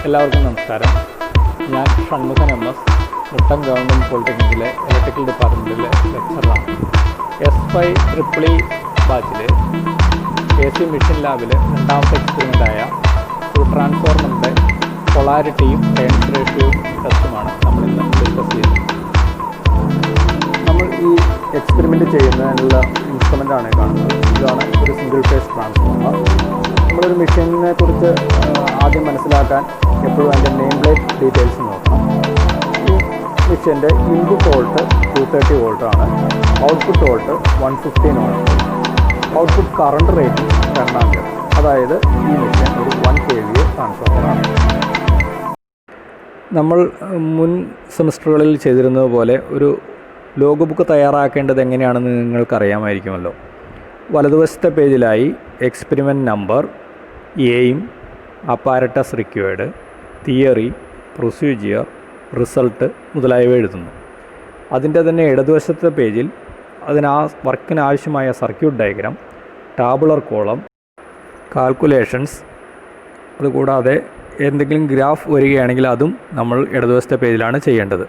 എല്ലാവർക്കും നമസ്കാരം. ഞാൻ ഷൺമുഖൻ MS, മുട്ടം ഗവൺമെൻറ് പോളിടെക്നിക്കിലെ ഇലക്ട്രിക്കൽ ഡിപ്പാർട്ട്മെൻറ്റിലെ ലെക്ചറാണ്. S5 ബാച്ചിൽ AC മെഷീൻ ലാബിൽ രണ്ടാമത്തെ എക്സ്പെരിമെൻ്റായ ഒരു ട്രാൻസ്ഫോർമറിൻ്റെ പൊളാരിറ്റിയും ടേൺസ് റേഷ്യോയും ടെസ്റ്റുമാണ് നമ്മളിന്ന് ഡിസ്കസ് ചെയ്യുന്നത്. നമ്മൾ ഈ എക്സ്പെരിമെൻറ്റ് ചെയ്യുന്നതിനുള്ള ഇൻസ്ട്രുമെൻ്റാണ് കാണുന്നത്. ഇതാണ് ഒരു സിംഗിൾ ഫേസ് ട്രാൻസ്ഫോർമർ. നമ്മളൊരു മെഷീനിനെ കുറിച്ച് ആദ്യം മനസ്സിലാക്കാൻ എപ്പോഴും അതിൻ്റെ നെയിം പ്ലേറ്റ് ഡീറ്റെയിൽസ് നോക്കണം. ഈ മെഷീൻ്റെ ഇൻപുട്ട് വോൾട്ട് 230 വോൾട്ടാണ്, output volt 115 volt, output current rating 10 ampere. അതായത് ഈ മെഷീൻ ഒരു 1 kVA ട്രാൻസ്ഫോർമറാണ്. നമ്മൾ മുൻ സെമിസ്റ്ററുകളിൽ ചെയ്തിരുന്നത് പോലെ ഒരു ലോഗ് ബുക്ക് തയ്യാറാക്കേണ്ടത് എങ്ങനെയാണെന്ന് നിങ്ങൾക്കറിയാമായിരിക്കുമല്ലോ. വലതുവശത്തെ പേജിലായി experiment number, aim, apparatus required, theory, procedure, result മുതലായവ എഴുതുന്നു. അതിൻ്റെ തന്നെ ഇടതുവശത്തെ പേജിൽ വർക്കിനാവശ്യമായ circuit diagram, tabular column, calculations, അതുകൂടാതെ എന്തെങ്കിലും ഗ്രാഫ് വരികയാണെങ്കിൽ അതും നമ്മൾ ഇടതുവശത്തെ പേജിലാണ് ചെയ്യേണ്ടത്.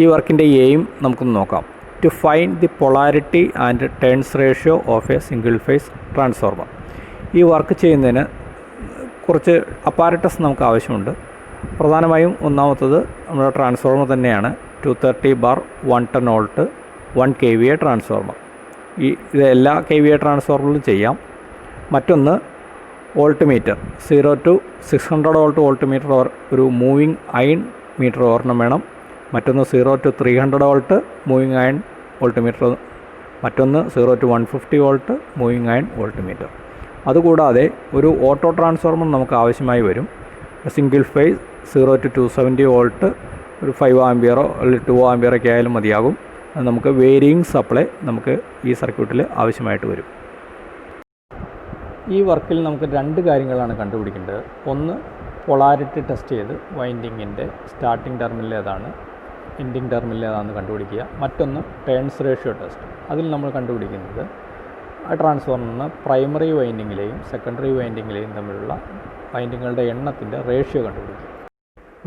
ഈ വർക്കിൻ്റെ എയിം നമുക്കൊന്ന് നോക്കാം. To find the polarity and turns ratio of a single phase transformer. ഈ വർക്ക് ചെയ്യുന്നതിന് കുറച്ച് അപ്പാരറ്റസ് നമുക്ക് ആവശ്യമുണ്ട്. പ്രധാനമായും ഒന്നാമത്തത് നമ്മുടെ ട്രാൻസ്ഫോർമർ തന്നെയാണ്. 230/110 വോൾട്ട് 1 kVA ട്രാൻസ്ഫോർമർ. ഇത് എല്ലാ kVA ട്രാൻസ്ഫോർമറിലും ചെയ്യാം. മറ്റൊന്ന് volt meter, 0 to 600 volt volt meter ഒരു മൂവിങ് അയൺ മീറ്റർ ഒരെണ്ണം വേണം. മറ്റൊന്ന് 0 to 300 volt moving iron volt meter, മറ്റൊന്ന് 0 to 150 volt moving iron volt meter. അതുകൂടാതെ ഒരു ഓട്ടോ ട്രാൻസ്ഫോർമർ നമുക്ക് ആവശ്യമായി വരും. സിംഗിൾ ഫേസ് 0 to 270 വോൾട്ട് ഒരു 5 ആമ്പിയറോ അല്ലെങ്കിൽ 2 ആമ്പിയറൊക്കെ ആയാലും മതിയാകും. അത് നമുക്ക് വേരിയിങ് സപ്ലൈ നമുക്ക് ഈ സർക്യൂട്ടിൽ ആവശ്യമായിട്ട് വരും. ഈ വർക്കിൽ നമുക്ക് 2 കാര്യങ്ങളാണ് കണ്ടുപിടിക്കേണ്ടത്. ഒന്ന്, പൊളാരിറ്റി ടെസ്റ്റ് ചെയ്ത് വൈൻഡിങ്ങിൻ്റെ സ്റ്റാർട്ടിംഗ് ടെർമിനൽ ഏതാണ്, എൻഡിങ് ടെർമിനൽ ഏതാണെന്ന് കണ്ടുപിടിക്കുക. മറ്റൊന്ന് ടേൺസ് റേഷ്യോ ടെസ്റ്റ്. അതിൽ നമ്മൾ കണ്ടുപിടിക്കുന്നത് ആ ട്രാൻസ്ഫോർമറിന് പ്രൈമറി വൈൻഡിങ്ങിലെയും സെക്കൻഡറി വൈൻഡിങ്ങിലെയും തമ്മിലുള്ള വൈൻഡിങ്ങുകളുടെ എണ്ണത്തിൻ്റെ റേഷ്യോ കണ്ടുപിടിക്കുക.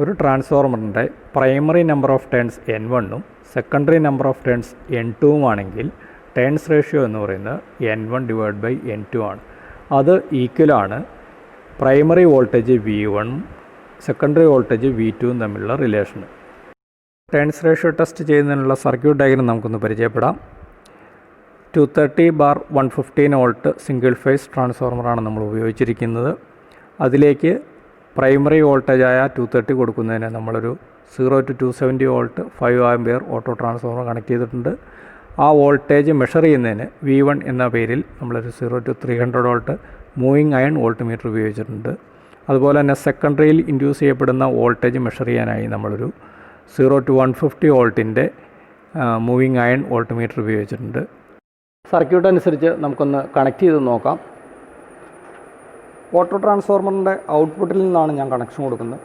ഒരു ട്രാൻസ്ഫോർമറിൻ്റെ primary number of turns N1 secondary number of turns N2 ആണെങ്കിൽ ടേൺസ് റേഷ്യോ എന്ന് പറയുന്നത് N1/N2 ആണ്. അത് ഈക്വലാണ് primary voltage V1 secondary voltage V2 തമ്മിലുള്ള റിലേഷൻ. ടേൺസ് റേഷ്യോ ടെസ്റ്റ് ചെയ്യുന്നതിനുള്ള സർക്യൂട്ട് ഡയഗ്രം നമുക്കൊന്ന് പരിചയപ്പെടാം. 230/115 വോൾട്ട് സിംഗിൾ ഫേസ് ട്രാൻസ്ഫോർമറാണ് നമ്മൾ ഉപയോഗിച്ചിരിക്കുന്നത്. അതിലേക്ക് പ്രൈമറി വോൾട്ടേജായ 230 കൊടുക്കുന്നതിന് നമ്മളൊരു 0 to 270 volt 5 ampere auto transformer connect ചെയ്തിട്ടുണ്ട്. ആ വോൾട്ടേജ് മെഷർ ചെയ്യുന്നതിന് V1 എന്ന പേരിൽ നമ്മളൊരു 0 to 300 volt moving iron voltmeter ഉപയോഗിച്ചിട്ടുണ്ട്. അതുപോലെ തന്നെ സെക്കൻഡറിയിൽ ഇൻഡ്യൂസ് ചെയ്യപ്പെടുന്ന വോൾട്ടേജ് മെഷർ ചെയ്യാനായി നമ്മളൊരു 0 to 150 വോൾട്ടിൻ്റെ മൂവിങ് അയൺ വോൾട്ട് മീറ്റർ ഉപയോഗിച്ചിട്ടുണ്ട്. സർക്യൂട്ട് അനുസരിച്ച് നമുക്കൊന്ന് കണക്ട് ചെയ്ത് നോക്കാം. ഓട്ടോ ട്രാൻസ്ഫോർമറിൻ്റെ ഔട്ട്പുട്ടിൽ നിന്നാണ് ഞാൻ കണക്ഷൻ കൊടുക്കുന്നത്.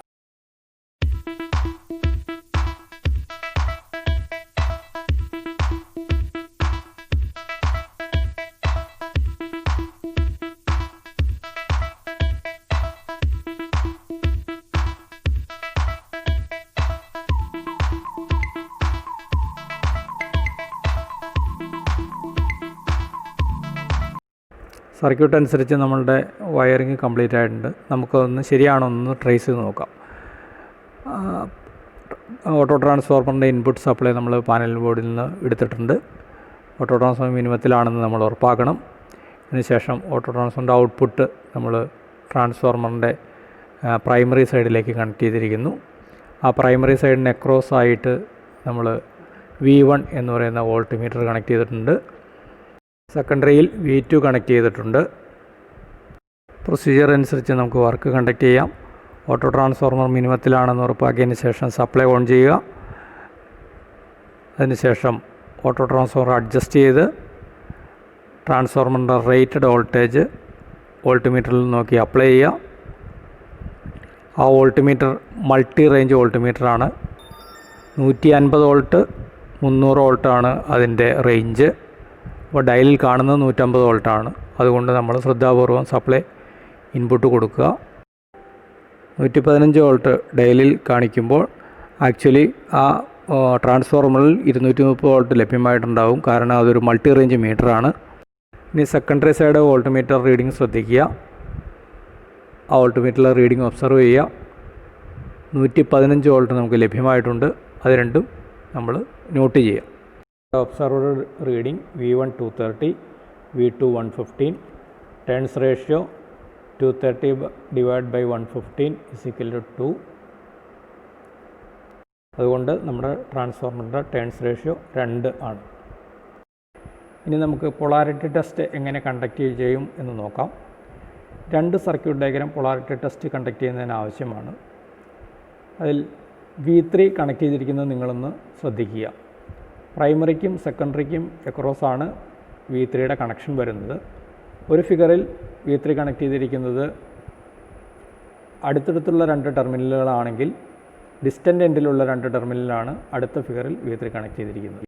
സർക്യൂട്ട് അനുസരിച്ച് നമ്മളുടെ വയറിങ് കംപ്ലീറ്റ് ആയിട്ടുണ്ട്. നമുക്കൊന്ന് ശരിയാണോ ഒന്ന് ട്രേസ് ചെയ്ത് നോക്കാം. ഓട്ടോ ട്രാൻസ്ഫോർമറിൻ്റെ ഇൻപുട്ട് സപ്ലൈ നമ്മൾ പാനൽ ബോർഡിൽ നിന്ന് എടുത്തിട്ടുണ്ട്. ഓട്ടോ ട്രാൻസ്ഫോർമർ മിനിമത്തിലാണെന്ന് നമ്മൾ ഉറപ്പാക്കണം. അതിനുശേഷം ഓട്ടോ ട്രാൻസ്ഫോർമറിൻ്റെ ഔട്ട്പുട്ട് നമ്മൾ ട്രാൻസ്ഫോർമറിൻ്റെ പ്രൈമറി സൈഡിലേക്ക് കണക്ട് ചെയ്തിരിക്കുന്നു. ആ പ്രൈമറി സൈഡിന് അക്രോസ് ആയിട്ട് നമ്മൾ V1 എന്ന് പറയുന്ന വോൾട്ട് മീറ്റർ കണക്ട് ചെയ്തിട്ടുണ്ട്. സെക്കൻഡറിയിൽ V2 കണക്ട് ചെയ്തിട്ടുണ്ട്. പ്രൊസീജിയർ അനുസരിച്ച് നമുക്ക് വർക്ക് കണ്ടക്ട് ചെയ്യാം. ഓട്ടോ ട്രാൻസ്ഫോർമർ മിനിമത്തിലാണെന്ന് ഉറപ്പാക്കിയതിന് ശേഷം സപ്ലൈ ഓൺ ചെയ്യുക. അതിനുശേഷം ഓട്ടോ ട്രാൻസ്ഫോർമർ അഡ്ജസ്റ്റ് ചെയ്ത് ട്രാൻസ്ഫോർമറിൻ്റെ റേറ്റഡ് വോൾട്ടേജ് വോൾട്ട് മീറ്ററിൽ നോക്കി അപ്ലൈ ചെയ്യുക. ആ volt meter multi range volt മീറ്ററാണ്. 150 വോൾട്ട് 300 വോൾട്ടാണ് അതിൻ്റെ റേഞ്ച്. അപ്പോൾ ഡയലിൽ കാണുന്നത് 150 വോൾട്ടാണ്. അതുകൊണ്ട് നമ്മൾ ശ്രദ്ധാപൂർവം സപ്ലൈ ഇൻപുട്ട് കൊടുക്കുക. 115 വോൾട്ട് ഡയലിൽ കാണിക്കുമ്പോൾ ആക്ച്വലി ആ ട്രാൻസ്ഫോർമറിൽ 230 വോൾട്ട് ലഭ്യമായിട്ടുണ്ടാവും, കാരണം അതൊരു മൾട്ടി റേഞ്ച് മീറ്ററാണ്. ഇനി secondary side volt meter reading ശ്രദ്ധിക്കുക. ആ വോൾട്ട് മീറ്ററിലെ റീഡിംഗ് ഒബ്സർവ് ചെയ്യുക. 115 വോൾട്ട് നമുക്ക് ലഭ്യമായിട്ടുണ്ട്. അത് രണ്ടും നമ്മൾ നോട്ട് ചെയ്യുക. Observer reading V1 230, V2 115, turns ratio 230/115 2. അതുകൊണ്ട് നമ്മുടെ ട്രാൻസ്ഫോർമറിൻ്റെ ടേൺസ് റേഷ്യോ 2 ആണ്. ഇനി നമുക്ക് പൊളാരിറ്റി ടെസ്റ്റ് എങ്ങനെ കണ്ടക്ട് ചെയ്യും എന്ന് നോക്കാം. 2 circuit diagram polarity test conduct ചെയ്യുന്നതിന് ആവശ്യമാണ്. അതിൽ V3 കണക്ട് ചെയ്തിരിക്കുന്നത് നിങ്ങളൊന്ന് ശ്രദ്ധിക്കുക. പ്രൈമറിക്കും സെക്കൻഡറിക്കും അക്രോസാണ് V3യുടെ കണക്ഷൻ വരുന്നത്. ഒരു ഫിഗറിൽ V3 കണക്ട് ചെയ്തിരിക്കുന്നത് അടുത്തടുത്തുള്ള 2 ടെർമിനലുകളാണെങ്കിൽ ഡിസ്റ്റൻ്റ് എൻഡിലുള്ള 2 ടെർമിനലാണ് അടുത്ത ഫിഗറിൽ V3 കണക്ട് ചെയ്തിരിക്കുന്നത്.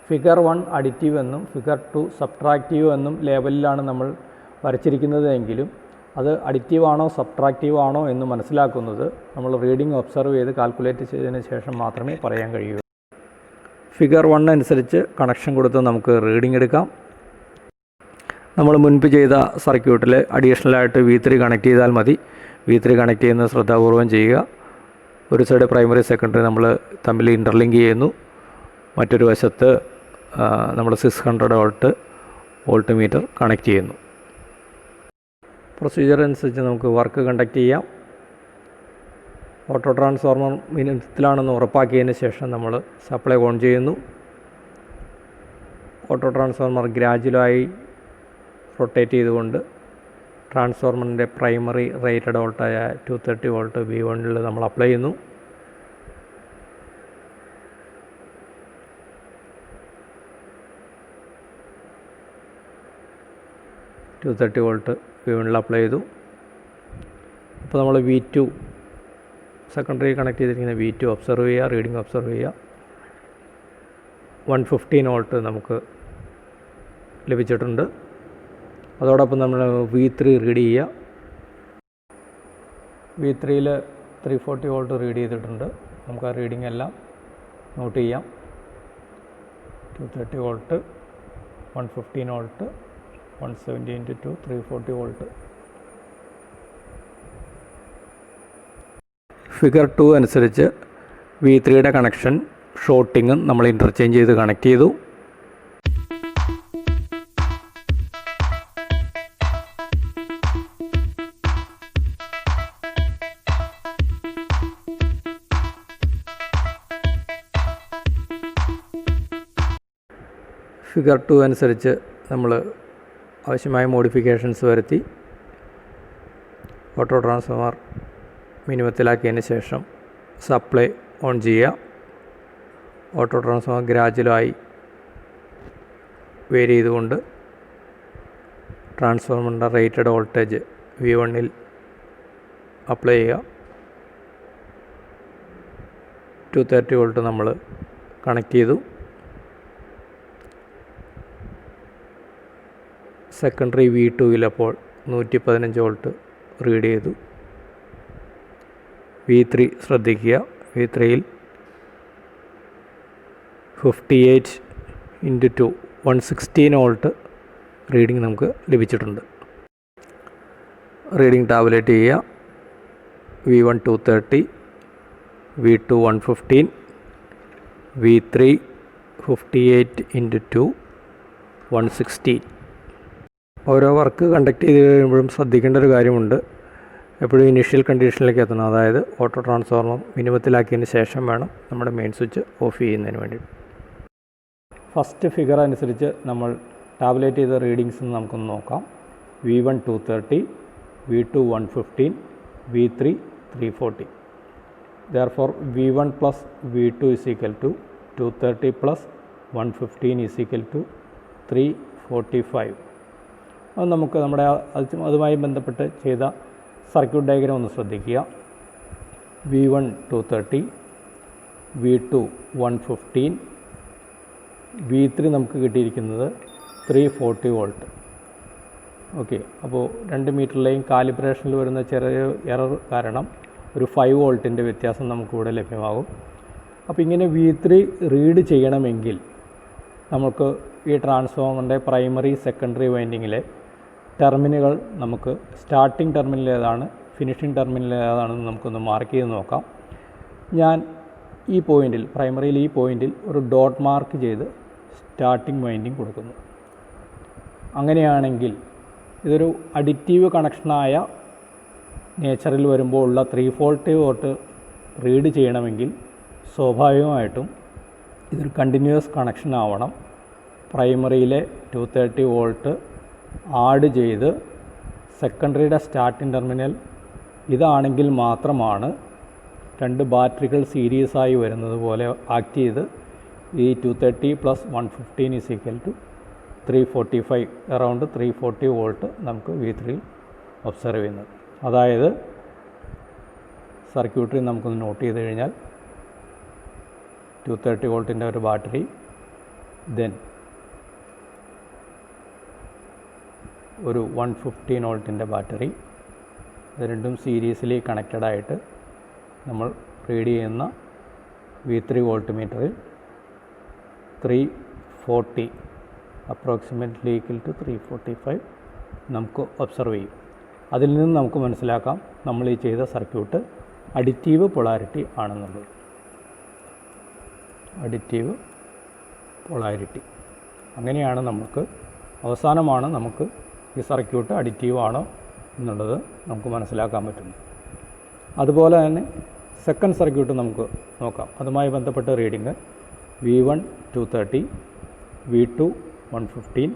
ഫിഗർ 1 അഡിറ്റീവ് എന്നും ഫിഗർ 2 സബ്ട്രാക്റ്റീവ് എന്നും ലേബലിലാണ് നമ്മൾ വരച്ചിരിക്കുന്നത് എങ്കിലും അത് അഡിറ്റീവ് ആണോ സബ്ട്രാക്റ്റീവ് ആണോ എന്ന് മനസ്സിലാക്കുന്നത് നമ്മൾ റീഡിംഗ് ഒബ്സർവ് ചെയ്ത് കാൽക്കുലേറ്റ് ചെയ്തതിന് ശേഷം മാത്രമേ പറയാൻ കഴിയൂ. ഫിഗർ 1 അനുസരിച്ച് കണക്ഷൻ കൊടുത്ത് നമുക്ക് റീഡിംഗ് എടുക്കാം. നമ്മൾ മുൻപ് ചെയ്ത സർക്യൂട്ടിൽ അഡീഷണലായിട്ട് V3 കണക്ട് ചെയ്താൽ മതി. V3 കണക്ട് ചെയ്യുന്നത് ശ്രദ്ധാപൂർവം ചെയ്യുക. ഒരു സൈഡ് പ്രൈമറി സെക്കൻഡറി നമ്മൾ തമ്മിൽ ഇൻ്റർലിങ്ക് ചെയ്യുന്നു. മറ്റൊരു വശത്ത് നമ്മൾ 600 വോൾട്ട് മീറ്റർ കണക്ട് ചെയ്യുന്നു. പ്രൊസീജിയർ അനുസരിച്ച് നമുക്ക് വർക്ക് കണ്ടക്ട് ചെയ്യാം. ഓട്ടോ ട്രാൻസ്ഫോർമർ മിനിമത്തിലാണെന്ന് ഉറപ്പാക്കിയതിന് ശേഷം നമ്മൾ സപ്ലൈ ഓൺ ചെയ്യുന്നു. ഓട്ടോ ട്രാൻസ്ഫോർമർ ഗ്രാജുവലായി റൊട്ടേറ്റ് ചെയ്തുകൊണ്ട് ട്രാൻസ്ഫോർമറിൻ്റെ പ്രൈമറി റേറ്റഡ് വോൾട്ടായ 230 വോൾട്ട് V1ൽ നമ്മൾ അപ്ലൈ ചെയ്യുന്നു. വോൾട്ട് V1ൽ അപ്ലൈ ചെയ്തു. അപ്പോൾ നമ്മൾ V2 സെക്കൻഡറി കണക്ട് ചെയ്തിരിക്കുന്ന V2 ഒബ്സർവ് ചെയ്യുക, റീഡിംഗ് ഒബ്സർവ് ചെയ്യുക. 115 വോൾട്ട് നമുക്ക് ലഭിച്ചിട്ടുണ്ട്. അതോടൊപ്പം നമ്മൾ V3 റീഡ് ചെയ്യുക. V3യിൽ 340 വോൾട്ട് റീഡ് ചെയ്തിട്ടുണ്ട്. നമുക്ക് ആ റീഡിംഗ് എല്ലാം നോട്ട് ചെയ്യാം. 230 വോൾട്ട്, 115 വോൾട്ട്, 170 × 2 340 വോൾട്ട്. ഫിഗർ 2 അനുസരിച്ച് V3യുടെ കണക്ഷൻ ഷോർട്ടിങ്ങും നമ്മൾ ഇൻ്റർചേഞ്ച് ചെയ്ത് കണക്ട് ചെയ്തു. ഫിഗർ 2 അനുസരിച്ച് നമ്മൾ ആവശ്യമായ മോഡിഫിക്കേഷൻസ് വരുത്തി ഓട്ടോ ട്രാൻസ്ഫോർമർ മിനിമത്തിലാക്കിയതിന് ശേഷം സപ്ലൈ ഓൺ ചെയ്യുക. ഓട്ടോ ട്രാൻസ്ഫോർമർ ഗ്രാജുവലായി വേരി ചെയ്തുകൊണ്ട് ട്രാൻസ്ഫോർമറിൻ്റെ റേറ്റഡ് വോൾട്ടേജ് V1ൽ അപ്ലൈ ചെയ്യുക. 230 വോൾട്ട് നമ്മൾ കണക്ട് ചെയ്തു. സെക്കൻഡറി V2ൽ അപ്പോൾ 115 വോൾട്ട് റീഡ് ചെയ്തു. V3 ശ്രദ്ധിക്കുക. V3യിൽ 58 × 2 116 വോൾട്ട് റീഡിംഗ് നമുക്ക് ലഭിച്ചിട്ടുണ്ട്. റീഡിംഗ് ടാബുലേറ്റ് ചെയ്യുക. V1 230, V2 115, V3 58 × 2 116. ഓരോ വർക്ക് കണ്ടക്ട് ചെയ്ത് കഴിയുമ്പോഴും ശ്രദ്ധിക്കേണ്ട ഒരു കാര്യമുണ്ട്. എപ്പോഴും ഇനീഷ്യൽ കണ്ടീഷനിലേക്ക് എത്തണം. അതായത് ഓട്ടോ ട്രാൻസ്ഫോർമർ മിനിമത്തിലാക്കിയതിന് ശേഷം വേണം നമ്മുടെ മെയിൻ സ്വിച്ച് ഓഫ് ചെയ്യുന്നതിന് വേണ്ടി. ഫസ്റ്റ് ഫിഗർ അനുസരിച്ച് നമ്മൾ ടാബുലേറ്റ് ചെയ്ത റീഡിങ്സ് നമുക്കൊന്ന് നോക്കാം. V1 230, V2 115, V3 340. Therefore V1 plus V2 is equal to 230 plus 115 is equal to 345. അത് നമുക്ക് നമ്മുടെ അതുമായി ബന്ധപ്പെട്ട് ചെയ്ത സർക്യൂട്ട് ഡയഗ്രാം ഒന്ന് ശ്രദ്ധിക്കുക. V1 230, V2 115, V3 നമുക്ക് കിട്ടിയിരിക്കുന്നത് 340 വോൾട്ട്. ഓക്കെ, അപ്പോൾ 2 മീറ്ററിലെയും കാലിബ്രേഷനിൽ വരുന്ന ചെറിയ എറർ കാരണം ഒരു 5 വോൾട്ടിൻ്റെ വ്യത്യാസം നമുക്കിവിടെ ലഭ്യമാകും. അപ്പോൾ ഇങ്ങനെ V3 റീഡ് ചെയ്യണമെങ്കിൽ നമുക്ക് ഈ ട്രാൻസ്ഫോമറിൻ്റെ പ്രൈമറി സെക്കൻഡറി വൈൻഡിങ്ങിലെ ടെർമിനലുകൾ നമുക്ക് സ്റ്റാർട്ടിംഗ് ടെർമിനൽ ഏതാണ്, ഫിനിഷിംഗ് ടെർമിനൽ ഏതാണെന്ന് നമുക്കൊന്ന് മാർക്ക് ചെയ്ത് നോക്കാം. ഞാൻ ഈ പോയിൻറ്റിൽ, പ്രൈമറിയിൽ ഈ പോയിൻറ്റിൽ ഒരു ഡോട്ട് മാർക്ക് ചെയ്ത് സ്റ്റാർട്ടിംഗ് വൈൻഡിങ് കൊടുക്കുന്നു. അങ്ങനെയാണെങ്കിൽ ഇതൊരു അഡിറ്റീവ് കണക്ഷനായ നേച്ചറിൽ വരുമ്പോൾ ഉള്ള 340 വോൾട്ട് റീഡ് ചെയ്യണമെങ്കിൽ സ്വാഭാവികമായിട്ടും ഇതൊരു കണ്ടിന്യൂസ് കണക്ഷൻ ആവണം. പ്രൈമറിയിലെ 230 വോൾട്ട് ആഡ് ചെയ്ത് സെക്കൻഡറിയുടെ സ്റ്റാർട്ടിംഗ് ടെർമിനൽ ഇതാണെങ്കിൽ മാത്രമാണ് രണ്ട് ബാറ്ററികൾ സീരീസായി വരുന്നത് പോലെ ആക്ട് ചെയ്ത് ഈ 230 + 115 = 345, അറൗണ്ട് 340 വോൾട്ട് നമുക്ക് V3 ഒബ്സർവ് ചെയ്യുന്നത്. അതായത് സർക്യൂട്ടറി നമുക്കൊന്ന് നോട്ട് ചെയ്ത് കഴിഞ്ഞാൽ 230 വോൾട്ടിൻ്റെ ഒരു ബാറ്ററി, ദെൻ ഒരു 115 വോൾട്ടിൻ്റെ ബാറ്ററി, ഇത് രണ്ടും സീരീസിലി കണക്റ്റഡായിട്ട് നമ്മൾ റീഡ് ചെയ്യുന്ന V3 വോൾട്ട് മീറ്ററിൽ 340 അപ്രോക്സിമേറ്റ്ലി ഈക്വൽ ടു 345 നമുക്ക് ഒബ്സർവ് ചെയ്യും. അതിൽ നിന്ന് നമുക്ക് മനസ്സിലാക്കാം നമ്മൾ ഈ ചെയ്ത സർക്യൂട്ട് അഡിറ്റീവ് പൊളാരിറ്റി ആണെന്നുള്ളത്. അഡിറ്റീവ് പൊളാരിറ്റി അങ്ങനെയാണ് നമുക്ക് അവസാനമാണ് നമുക്ക് ഈ സർക്യൂട്ട് അഡിറ്റീവ് ആണോ എന്നുള്ളത് നമുക്ക് മനസ്സിലാക്കാൻ പറ്റുന്നത്. അതുപോലെ തന്നെ സെക്കൻഡ് സർക്യൂട്ട് നമുക്ക് നോക്കാം. അതുമായി ബന്ധപ്പെട്ട റീഡിങ് V1 230, V2 115,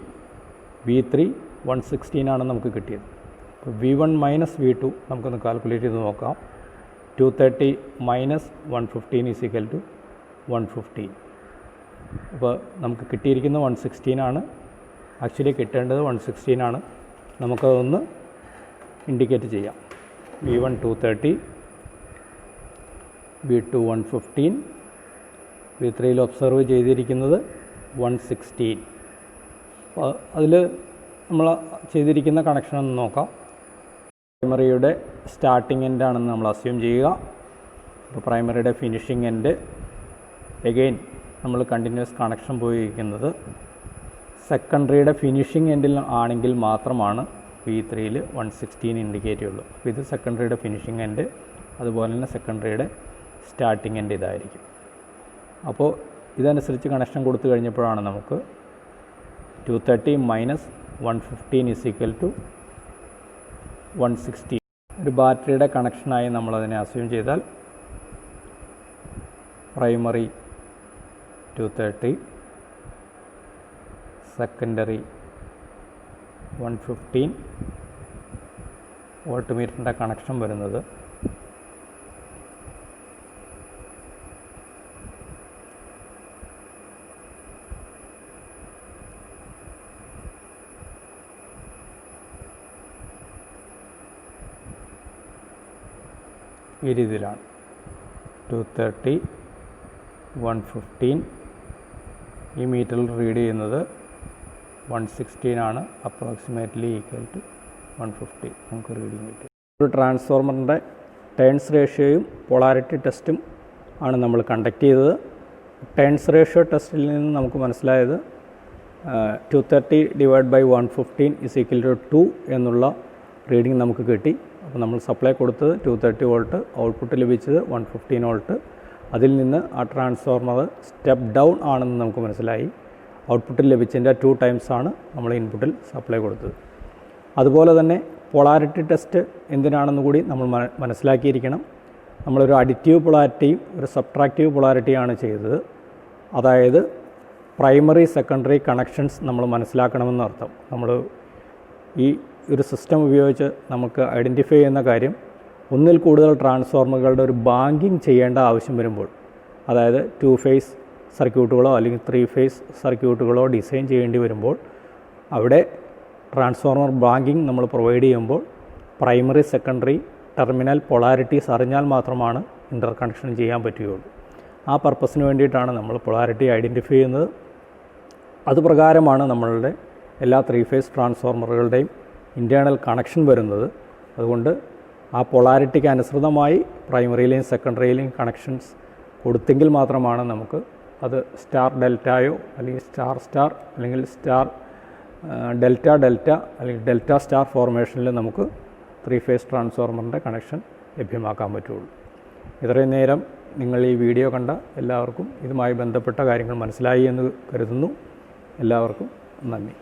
V3 116 ആണ് നമുക്ക് കിട്ടിയത്. അപ്പോൾ V1 - V2 നമുക്കൊന്ന് കാൽക്കുലേറ്റ് ചെയ്ത് നോക്കാം. 230 - 115 = 115. അപ്പോൾ നമുക്ക് കിട്ടിയിരിക്കുന്ന 116 ആണ്. ആക്ച്വലി കിട്ടേണ്ടത് 116 ആണ്. നമുക്കതൊന്ന് ഇൻഡിക്കേറ്റ് ചെയ്യാം. V1 230, V2 115, V3യിൽ ഒബ്സർവ് ചെയ്തിരിക്കുന്നത് 116. അപ്പോൾ അതിൽ നമ്മൾ ചെയ്തിരിക്കുന്ന കണക്ഷൻ ഒന്ന് നോക്കാം. പ്രൈമറിയുടെ സ്റ്റാർട്ടിംഗ് എൻഡ് ആണെന്ന് നമ്മൾ അസ്യൂം ചെയ്യുക. അപ്പോൾ പ്രൈമറിയുടെ ഫിനിഷിംഗ് എൻഡ് എഗെയിൻ നമ്മൾ കണ്ടിന്യൂസ് കണക്ഷൻ പോയിരിക്കുന്നത് സെക്കൻഡറിയുടെ ഫിനിഷിംഗ് എൻഡിൽ ആണെങ്കിൽ മാത്രമാണ് V3യിൽ 116 ഇൻഡിക്കേറ്റ് ചെയ്യുള്ളൂ. അപ്പോൾ ഇത് സെക്കൻഡറിയുടെ ഫിനിഷിംഗ് എൻഡ്, അതുപോലെ തന്നെ സെക്കൻഡറിയുടെ സ്റ്റാർട്ടിംഗ് എൻഡ് ഇതായിരിക്കും. അപ്പോൾ ഇതനുസരിച്ച് കണക്ഷൻ കൊടുത്തു കഴിഞ്ഞപ്പോഴാണ് നമുക്ക് 230 - 115 = 116 ഒരു ബാറ്ററിയുടെ കണക്ഷനായി നമ്മളതിനെ അസ്യൂം ചെയ്താൽ പ്രൈമറി 230, സെക്കൻഡറി 115 വോൾട്ട് മീറ്ററിൻ്റെ കണക്ഷൻ വരുന്നത് ഈ രീതിയിലാണ്. 230, 115 ഈ മീറ്ററിൽ റീഡ് ചെയ്യുന്നത് 116 ആണ്. അപ്രോക്സിമേറ്റ്ലി ഈക്വൽ ടു 150 നമുക്ക് റീഡിങ് കിട്ടും. ഒരു ട്രാൻസ്ഫോർമറിൻ്റെ ടേൺസ് റേഷ്യോയും പൊളാരിറ്റി ടെസ്റ്റും ആണ് നമ്മൾ കണ്ടക്ട് ചെയ്തത്. ടേൺസ് റേഷ്യോ ടെസ്റ്റിൽ നിന്ന് നമുക്ക് മനസ്സിലായത് 230 / 115 = 2 എന്നുള്ള റീഡിങ് നമുക്ക് കിട്ടി. അപ്പോൾ നമ്മൾ സപ്ലൈ കൊടുത്തത് 230 വോൾട്ട്, ഔട്ട്പുട്ട് ലഭിച്ചത് 115 വോൾട്ട്. അതിൽ നിന്ന് ആ ട്രാൻസ്ഫോർമർ സ്റ്റെപ്പ് ഡൗൺ ആണെന്ന് നമുക്ക് മനസ്സിലായി. ഔട്ട്പുട്ടിൽ ലഭിച്ചതിൻ്റെ 2 ടൈംസ് ആണ് നമ്മൾ ഇൻപുട്ടിൽ സപ്ലൈ കൊടുത്തത്. അതുപോലെ തന്നെ പൊളാരിറ്റി ടെസ്റ്റ് എന്തിനാണെന്ന് കൂടി നമ്മൾ മനസ്സിലാക്കിയിരിക്കണം. നമ്മളൊരു അഡിറ്റീവ് പൊളാരിറ്റിയും ഒരു സബ്ട്രാക്റ്റീവ് പൊളാരിറ്റിയാണ് ചെയ്തത്. അതായത് പ്രൈമറി സെക്കൻഡറി കണക്ഷൻസ് നമ്മൾ മനസ്സിലാക്കണമെന്നർത്ഥം. നമ്മൾ ഈ ഒരു സിസ്റ്റം ഉപയോഗിച്ച് നമുക്ക് ഐഡൻറ്റിഫൈ ചെയ്യുന്ന കാര്യം, ഒന്നിൽ കൂടുതൽ ട്രാൻസ്ഫോർമറുകളുടെ ഒരു ബാങ്കിങ് ചെയ്യേണ്ട ആവശ്യം വരുമ്പോൾ, അതായത് 2 ഫേസ് സർക്യൂട്ടുകളോ അല്ലെങ്കിൽ 3 ഫേസ് സർക്യൂട്ടുകളോ ഡിസൈൻ ചെയ്യേണ്ടി വരുമ്പോൾ അവിടെ ട്രാൻസ്ഫോർമർ ബാങ്കിങ് നമ്മൾ പ്രൊവൈഡ് ചെയ്യുമ്പോൾ പ്രൈമറി സെക്കൻഡറി ടെർമിനൽ പൊളാരിറ്റീസ് അറിഞ്ഞാൽ മാത്രമാണ് ഇൻ്റർ കണക്ഷൻ ചെയ്യാൻ പറ്റുകയുള്ളൂ. ആ പർപ്പസിന് വേണ്ടിയിട്ടാണ് നമ്മൾ പൊളാരിറ്റി ഐഡൻറ്റിഫൈ ചെയ്യുന്നത്. അതുപ്രകാരമാണ് നമ്മളുടെ എല്ലാ 3 ഫേസ് ട്രാൻസ്ഫോർമറുകളുടെയും ഇൻറ്റേർണൽ കണക്ഷൻ വരുന്നത്. അതുകൊണ്ട് ആ പൊളാരിറ്റിക്ക് അനുസൃതമായി പ്രൈമറിയിലെയും സെക്കൻഡറിയിലെയും കണക്ഷൻസ് കൊടുത്തെങ്കിൽ മാത്രമാണ് നമുക്ക് അത് സ്റ്റാർ ഡെൽറ്റയോ അല്ലെങ്കിൽ സ്റ്റാർ സ്റ്റാർ അല്ലെങ്കിൽ സ്റ്റാർ ഡെൽറ്റ ഡെൽറ്റ അല്ലെങ്കിൽ ഡെൽറ്റ സ്റ്റാർ ഫോർമേഷനിൽ നമുക്ക് 3 ഫേസ് ട്രാൻസ്ഫോർമറിൻ്റെ കണക്ഷൻ ലഭ്യമാക്കാൻ പറ്റുള്ളൂ. ഇത്രയും നേരം നിങ്ങൾ ഈ വീഡിയോ കണ്ട എല്ലാവർക്കും ഇതുമായി ബന്ധപ്പെട്ട കാര്യങ്ങൾ മനസ്സിലായി എന്ന് കരുതുന്നു. എല്ലാവർക്കും നന്ദി.